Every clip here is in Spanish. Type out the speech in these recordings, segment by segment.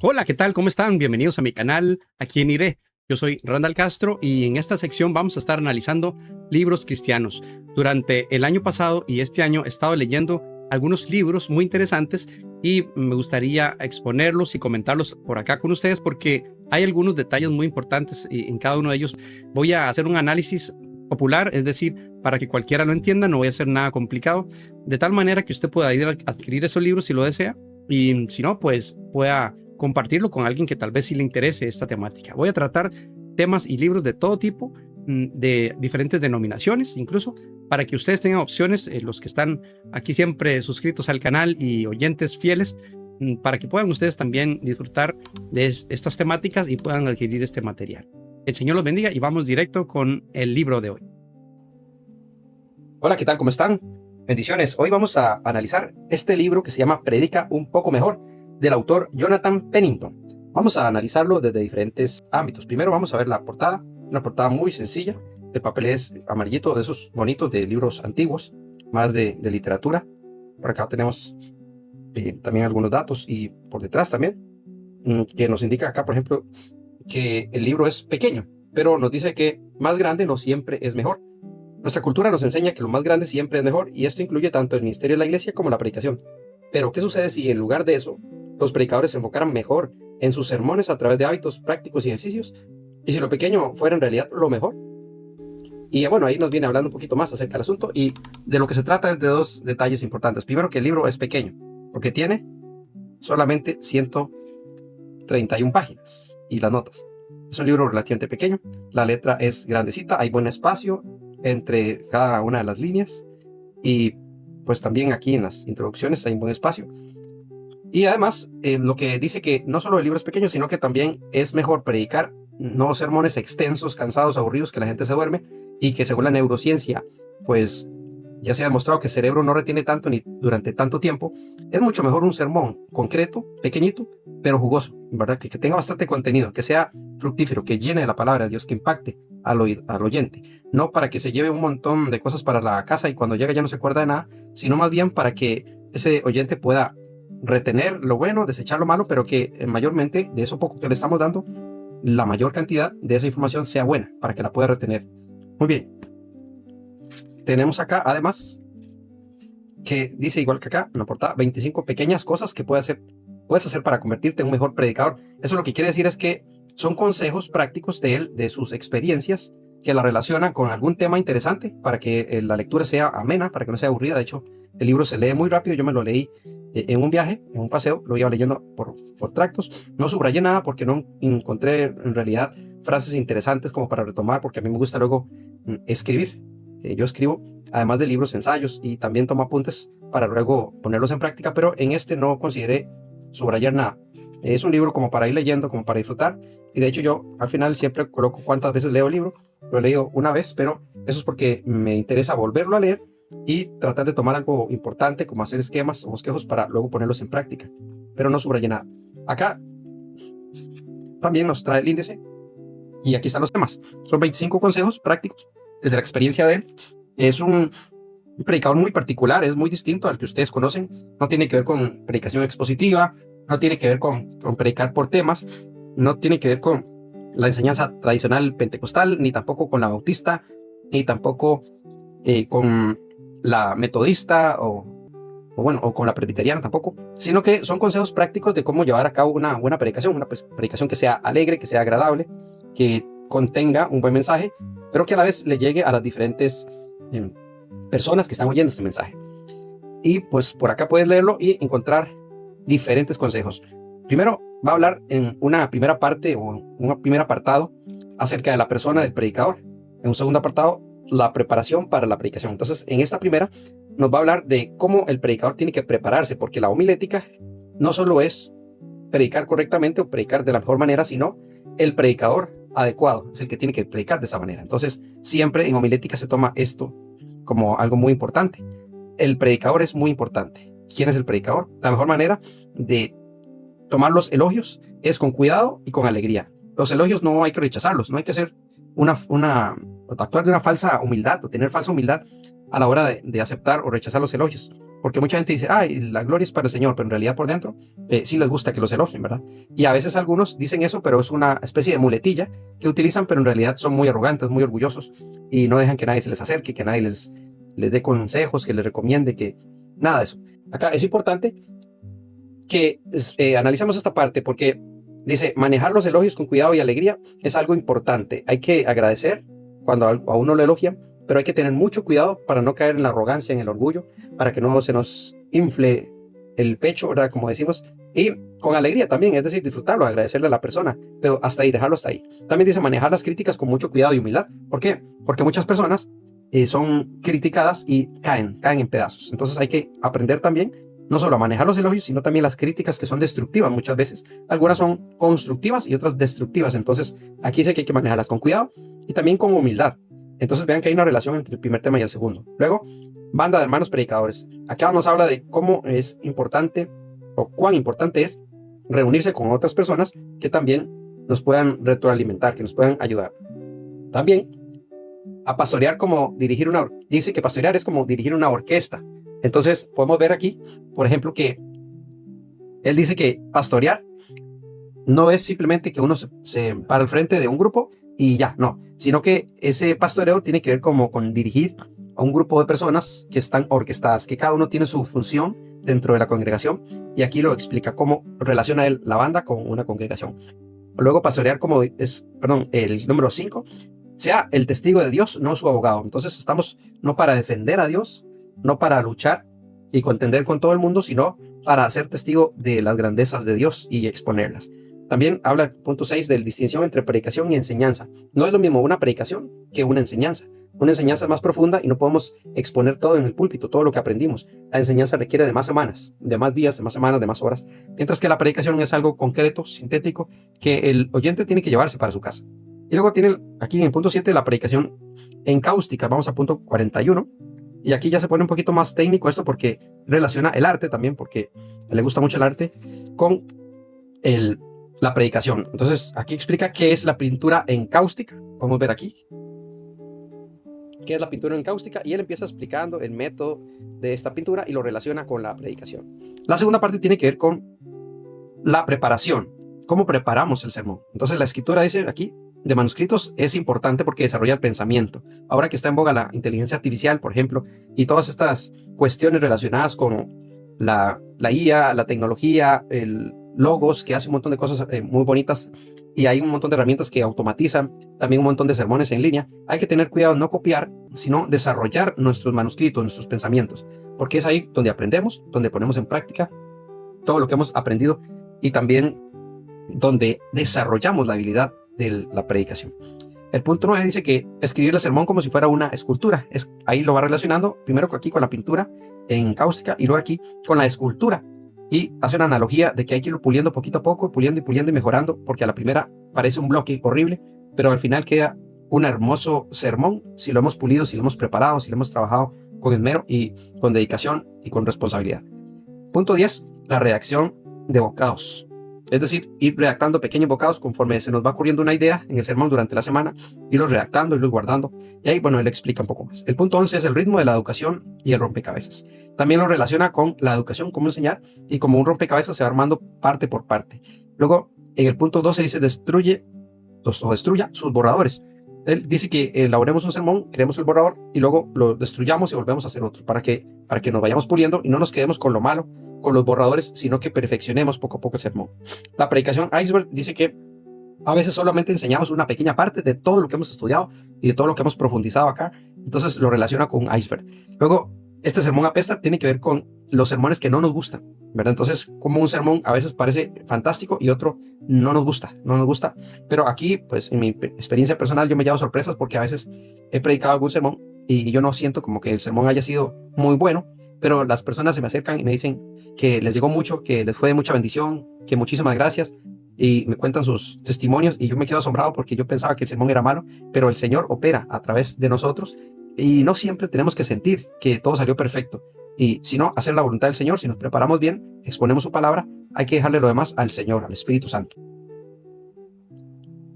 Hola, ¿qué tal? ¿Cómo están? Bienvenidos a mi canal Aquí en Iré. Yo soy Randall Castro y en esta sección vamos a estar analizando libros cristianos. Durante el año pasado y este año he estado leyendo algunos libros muy interesantes y me gustaría exponerlos y comentarlos por acá con ustedes porque hay algunos detalles muy importantes y en cada uno de ellos voy a hacer un análisis popular, es decir, para que cualquiera lo entienda, no voy a hacer nada complicado, de tal manera que usted pueda ir a adquirir esos libros si lo desea y si no, pues pueda compartirlo con alguien que tal vez sí le interese esta temática. Voy a tratar temas y libros de todo tipo, de diferentes denominaciones, incluso para que ustedes tengan opciones, los que están aquí siempre suscritos al canal y oyentes fieles, para que puedan ustedes también disfrutar de estas temáticas y puedan adquirir este material. El Señor los bendiga y vamos directo con el libro de hoy. Hola, ¿qué tal? ¿Cómo están? Bendiciones. Hoy vamos a analizar este libro que se llama Predica un poco mejor, del autor Jonathan Pennington. Vamos a analizarlo desde diferentes ámbitos. Primero vamos a ver la portada, una portada muy sencilla. El papel es amarillito, de esos bonitos de libros antiguos, más de literatura. Por acá tenemos también algunos datos y por detrás también, que nos indica acá, por ejemplo, que el libro es pequeño, pero nos dice que más grande no siempre es mejor. Nuestra cultura nos enseña que lo más grande siempre es mejor, y esto incluye tanto el ministerio de la iglesia como la predicación. Pero, ¿qué sucede si en lugar de eso, los predicadores se enfocaran mejor en sus sermones a través de hábitos prácticos y ejercicios? ¿Y si lo pequeño fuera en realidad lo mejor? Y bueno, ahí nos viene hablando un poquito más acerca del asunto, y de lo que se trata es de dos detalles importantes. Primero, que el libro es pequeño, porque tiene solamente 131 páginas y las notas. Es un libro relativamente pequeño, la letra es grandecita, hay buen espacio entre cada una de las líneas, y pues también aquí en las introducciones hay un buen espacio. Y además, lo que dice que no solo el libro es pequeño, sino que también es mejor predicar no sermones extensos, cansados, aburridos, que la gente se duerme, y que según la neurociencia, pues ya se ha demostrado que el cerebro no retiene tanto ni durante tanto tiempo. Es mucho mejor un sermón concreto, pequeñito, pero jugoso, ¿verdad? Que tenga bastante contenido, que sea fructífero, que llene la palabra de Dios, que impacte al oyente. No para que se lleve un montón de cosas para la casa y cuando llega ya no se acuerda de nada, sino más bien para que ese oyente pueda retener lo bueno, desechar lo malo, pero que mayormente de eso poco que le estamos dando, la mayor cantidad de esa información sea buena, para que la pueda retener. Muy bien. Tenemos acá, además, que dice igual que acá, en la portada, 25 pequeñas cosas que puedes hacer para convertirte en un mejor predicador. Eso lo que quiere decir es que son consejos prácticos de él, de sus experiencias, que la relacionan con algún tema interesante para que la lectura sea amena, para que no sea aburrida. De hecho, el libro se lee muy rápido. Yo me lo leí en un viaje, en un paseo, lo iba leyendo por tractos. No subrayé nada porque no encontré en realidad frases interesantes como para retomar, porque a mí me gusta luego escribir. Yo escribo, además de libros, ensayos, y también tomo apuntes para luego ponerlos en práctica, pero en este no consideré subrayar nada. Es un libro como para ir leyendo, como para disfrutar, y de hecho yo al final siempre coloco cuántas veces leo el libro. Lo he leído una vez, pero eso es porque me interesa volverlo a leer y tratar de tomar algo importante, como hacer esquemas o bosquejos para luego ponerlos en práctica, pero no subrayé nada. Acá también nos trae el índice, y aquí están los temas. Son 25 consejos prácticos desde la experiencia de él. Es un predicador muy particular, es muy distinto al que ustedes conocen. No tiene que ver con predicación expositiva, no tiene que ver con predicar por temas, no tiene que ver con la enseñanza tradicional pentecostal, ni tampoco con la bautista, ni tampoco con la metodista o con la presbiteriana tampoco, sino que son consejos prácticos de cómo llevar a cabo una buena predicación, una predicación que sea alegre, que sea agradable, que contenga un buen mensaje, pero que a la vez le llegue a las diferentes personas que están oyendo este mensaje. Y pues por acá puedes leerlo y encontrar diferentes consejos. Primero va a hablar en una primera parte o un primer apartado acerca de la persona del predicador. En un segundo apartado, la preparación para la predicación. Entonces, en esta primera nos va a hablar de cómo el predicador tiene que prepararse, porque la homilética no solo es predicar correctamente o predicar de la mejor manera, sino el predicador adecuado es el que tiene que predicar de esa manera. Entonces, siempre en homilética se toma esto como algo muy importante. El predicador es muy importante. ¿Quién es el predicador? La mejor manera de tomar los elogios es con cuidado y con alegría. Los elogios no hay que rechazarlos, no hay que hacer actuar de una falsa humildad o tener falsa humildad a la hora de aceptar o rechazar los elogios. porque mucha gente dice, ay, la gloria es para el Señor, pero en realidad por dentro sí les gusta que los elogien, ¿verdad? Y a veces algunos dicen eso, pero es una especie de muletilla que utilizan, pero en realidad son muy arrogantes, muy orgullosos y no dejan que nadie se les acerque, que nadie les dé consejos, que les recomiende, que nada de eso. Acá es importante que analicemos esta parte porque dice, manejar los elogios con cuidado y alegría es algo importante. Hay que agradecer cuando a uno lo elogian, pero hay que tener mucho cuidado para no caer en la arrogancia, en el orgullo, para que no se nos infle el pecho, ¿verdad? Como decimos, y con alegría también, es decir, disfrutarlo, agradecerle a la persona, pero hasta ahí, dejarlo hasta ahí. También dice manejar las críticas con mucho cuidado y humildad. ¿Por qué? Porque muchas personas son criticadas y caen en pedazos. Entonces hay que aprender también no solo a manejar los elogios, sino también las críticas que son destructivas muchas veces. Algunas son constructivas y otras destructivas. Entonces aquí dice que hay que manejarlas con cuidado y también con humildad. Entonces vean que hay una relación entre el primer tema y el segundo. Luego, banda de hermanos predicadores. Acá nos habla de cómo es importante o cuán importante es reunirse con otras personas que también nos puedan retroalimentar, que nos puedan ayudar. También a pastorear como dirigir dice que pastorear es como dirigir una orquesta. Entonces podemos ver aquí, por ejemplo, que él dice que pastorear no es simplemente que uno se para al frente de un grupo y ya, no, sino que ese pastoreo tiene que ver como con dirigir a un grupo de personas que están orquestadas, que cada uno tiene su función dentro de la congregación, y aquí lo explica cómo relaciona él la banda con una congregación. Luego pastorear como el número 5, sea el testigo de Dios, no su abogado. Entonces estamos no para defender a Dios, no para luchar y contender con todo el mundo, sino para ser testigo de las grandezas de Dios y exponerlas. También habla el punto 6 de la distinción entre predicación y enseñanza. No es lo mismo una predicación que una enseñanza. Una enseñanza es más profunda y no podemos exponer todo en el púlpito, todo lo que aprendimos. La enseñanza requiere de más semanas, de más días, de más semanas, de más horas, mientras que la predicación es algo concreto, sintético, que el oyente tiene que llevarse para su casa. Y luego tiene aquí en el punto 7 la predicación encáustica. Vamos a punto 41. Y aquí ya se pone un poquito más técnico esto porque relaciona el arte también, porque le gusta mucho el arte, con la predicación. Entonces aquí explica qué es la pintura encáustica. Podemos ver aquí qué es la pintura encáustica y él empieza explicando el método de esta pintura y lo relaciona con la predicación. La segunda parte tiene que ver con la preparación, cómo preparamos el sermón. Entonces la escritura dice aquí de manuscritos es importante porque desarrolla el pensamiento. Ahora que está en boga la inteligencia artificial, por ejemplo, y todas estas cuestiones relacionadas con la IA, la tecnología, el logos, que hace un montón de cosas muy bonitas, y hay un montón de herramientas que automatizan, también un montón de sermones en línea. Hay que tener cuidado, no copiar, sino desarrollar nuestros manuscritos, nuestros pensamientos, porque es ahí donde aprendemos, donde ponemos en práctica todo lo que hemos aprendido y también donde desarrollamos la habilidad de la predicación. El punto 9 dice que escribir el sermón como si fuera una escultura. Ahí lo va relacionando primero aquí con la pintura en cáustica y luego aquí con la escultura. Y hace una analogía de que hay que irlo puliendo poquito a poco, puliendo y mejorando, porque a la primera parece un bloque horrible, pero al final queda un hermoso sermón si lo hemos pulido, si lo hemos preparado, si lo hemos trabajado con esmero y con dedicación y con responsabilidad. Punto 10, la redacción de bocados. Es decir, ir redactando pequeños bocados conforme se nos va ocurriendo una idea en el sermón durante la semana, irlos redactando, irlos guardando. Y ahí, bueno, él explica un poco más. El punto 11 es el ritmo de la educación y el rompecabezas. También lo relaciona con la educación, cómo enseñar, y como un rompecabezas se va armando parte por parte. Luego, en el punto 12 dice destruya sus borradores. Él dice que elaboremos un sermón, creemos el borrador y luego lo destruyamos y volvemos a hacer otro para que nos vayamos puliendo y no nos quedemos con lo malo, con los borradores, sino que perfeccionemos poco a poco el sermón. La predicación iceberg dice que a veces solamente enseñamos una pequeña parte de todo lo que hemos estudiado y de todo lo que hemos profundizado acá, entonces lo relaciona con iceberg. Luego, este sermón apesta tiene que ver con los sermones que no nos gustan, ¿verdad? Entonces, como un sermón a veces parece fantástico y otro no nos gusta, pero aquí, pues en mi experiencia personal yo me llevo sorpresas porque a veces he predicado algún sermón y yo no siento como que el sermón haya sido muy bueno, pero las personas se me acercan y me dicen que les llegó mucho, que les fue de mucha bendición, que muchísimas gracias, y me cuentan sus testimonios y yo me quedo asombrado porque yo pensaba que el sermón era malo, pero el Señor opera a través de nosotros y no siempre tenemos que sentir que todo salió perfecto, y sino hacer la voluntad del Señor. Si nos preparamos bien, exponemos su palabra, hay que dejarle lo demás al Señor, al Espíritu Santo.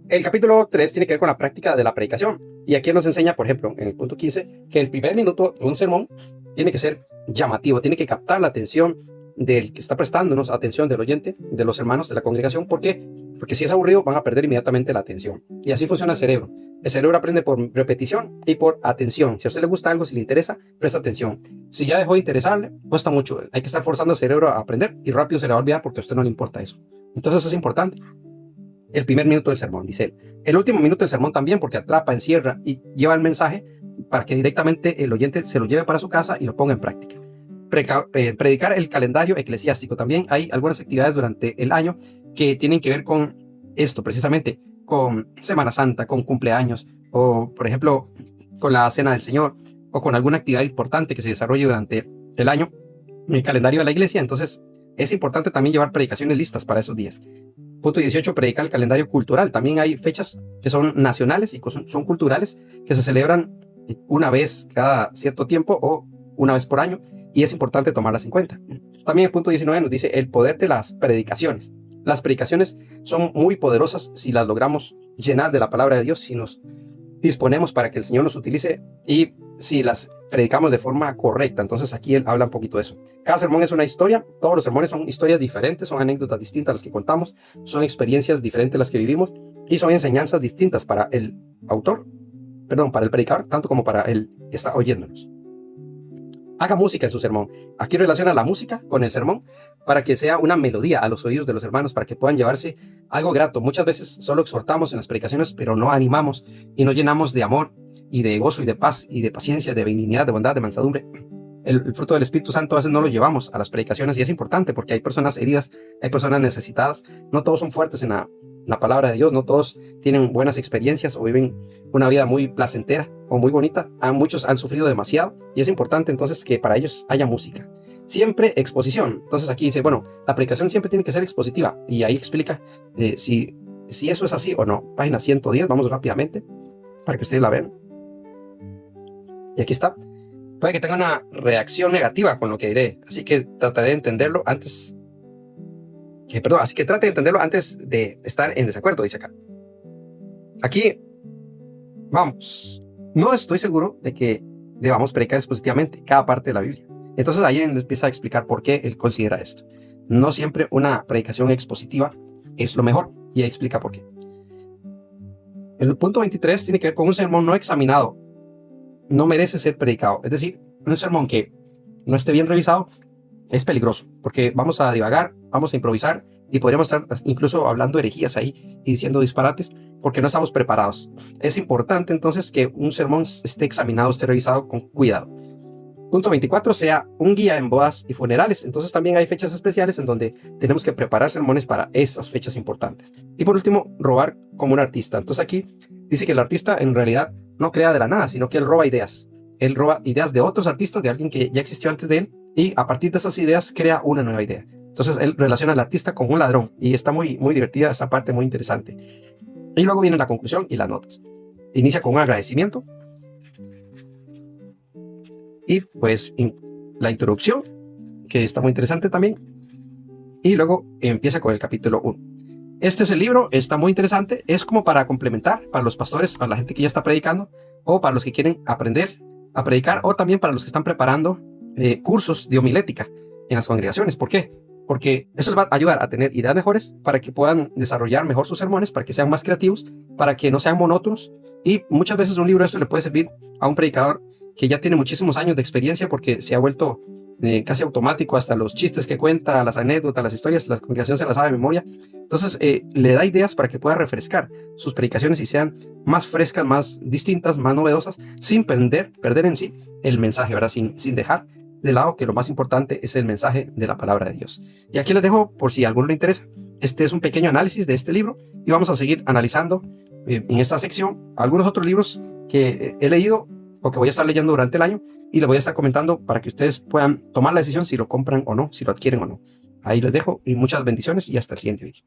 El capítulo 3 tiene que ver con la práctica de la predicación, y aquí nos enseña, por ejemplo, en el punto 15, que el primer minuto de un sermón tiene que ser llamativo, tiene que captar la atención del que está prestándonos atención, del oyente, de los hermanos de la congregación. ¿Por qué? Porque si es aburrido van a perder inmediatamente la atención. Y así funciona el cerebro. El cerebro aprende por repetición y por atención. Si a usted le gusta algo, si le interesa, presta atención. Si ya dejó de interesarle, cuesta mucho. Hay que estar forzando al cerebro a aprender y rápido se le va a olvidar porque a usted no le importa eso. Entonces eso es importante. El primer minuto del sermón, dice él. El último minuto del sermón también, porque atrapa, encierra y lleva el mensaje para que directamente el oyente se lo lleve para su casa y lo ponga en práctica. Predicar el calendario eclesiástico. También hay algunas actividades durante el año que tienen que ver con esto, precisamente con Semana Santa, con cumpleaños, o por ejemplo con la Cena del Señor, o con alguna actividad importante que se desarrolle durante el año en el calendario de la iglesia. Entonces es importante también llevar predicaciones listas para esos días. Punto 18, predicar el calendario cultural. También hay fechas que son nacionales y son culturales, que se celebran una vez cada cierto tiempo o una vez por año, y es importante tomarlas en cuenta. También el punto 19 nos dice el poder de las predicaciones. Las predicaciones son muy poderosas si las logramos llenar de la palabra de Dios, si nos disponemos para que el Señor nos utilice y si las predicamos de forma correcta. Entonces aquí él habla un poquito de eso. Cada sermón es una historia, todos los sermones son historias diferentes, son anécdotas distintas las que contamos, son experiencias diferentes las que vivimos y son enseñanzas distintas para el autor, para el predicador, tanto como para el que está oyéndonos. Haga música en su sermón. Aquí relaciona la música con el sermón para que sea una melodía a los oídos de los hermanos, para que puedan llevarse algo grato. Muchas veces solo exhortamos en las predicaciones, pero no animamos y no llenamos de amor y de gozo y de paz y de paciencia, de benignidad, de bondad, de mansedumbre. El fruto del Espíritu Santo a veces no lo llevamos a las predicaciones y es importante porque hay personas heridas, hay personas necesitadas. No todos son fuertes en la palabra de Dios, no todos tienen buenas experiencias o viven una vida muy placentera o muy bonita. Muchos han sufrido demasiado y es importante entonces que para ellos haya música. Siempre exposición. Entonces aquí dice, bueno, la predicación siempre tiene que ser expositiva y ahí explica si eso es así o no. Página 110, vamos rápidamente para que ustedes la vean. Y aquí está. Puede que tenga una reacción negativa con lo que diré, así que trataré de entenderlo antes. Así que trate de entenderlo antes de estar en desacuerdo, dice acá. Aquí, vamos, no estoy seguro de que debamos predicar expositivamente cada parte de la Biblia. Entonces ahí empieza a explicar por qué él considera esto. No siempre una predicación expositiva es lo mejor, y ahí explica por qué. El punto 23 tiene que ver con un sermón no examinado. No merece ser predicado. Es decir, un sermón que no esté bien revisado es peligroso, porque vamos a divagar, vamos a improvisar y podríamos estar incluso hablando herejías ahí y diciendo disparates porque no estamos preparados. Es importante entonces que un sermón esté examinado, esté revisado con cuidado. Punto 24, sea un guía en bodas y funerales. Entonces también hay fechas especiales en donde tenemos que preparar sermones para esas fechas importantes. Y por último, robar como un artista. Entonces aquí dice que el artista en realidad no crea de la nada, sino que él roba ideas. Él roba ideas de otros artistas, de alguien que ya existió antes de él, y a partir de esas ideas crea una nueva idea. Entonces él relaciona al artista con un ladrón y está muy, muy divertida esta parte, muy interesante. Y luego viene la conclusión y las notas. Inicia con un agradecimiento y pues la introducción, que está muy interesante también, y luego empieza con el capítulo 1. Este es el libro, está muy interesante, es como para complementar para los pastores, para la gente que ya está predicando, o para los que quieren aprender a predicar, o también para los que están preparando cursos de homilética en las congregaciones. ¿Por qué? Porque eso les va a ayudar a tener ideas mejores para que puedan desarrollar mejor sus sermones, para que sean más creativos, para que no sean monótonos. Y muchas veces un libro de esto le puede servir a un predicador que ya tiene muchísimos años de experiencia porque se ha vuelto casi automático, hasta los chistes que cuenta, las anécdotas, las historias, la congregación se las sabe de memoria. Entonces le da ideas para que pueda refrescar sus predicaciones y sean más frescas, más distintas, más novedosas, sin perder en sí el mensaje, ¿verdad? Sin dejar de lado que lo más importante es el mensaje de la palabra de Dios. Y aquí les dejo, por si a alguno le interesa, este es un pequeño análisis de este libro y vamos a seguir analizando en esta sección algunos otros libros que he leído o que voy a estar leyendo durante el año y les voy a estar comentando para que ustedes puedan tomar la decisión si lo compran o no, si lo adquieren o no. Ahí les dejo y muchas bendiciones y hasta el siguiente video.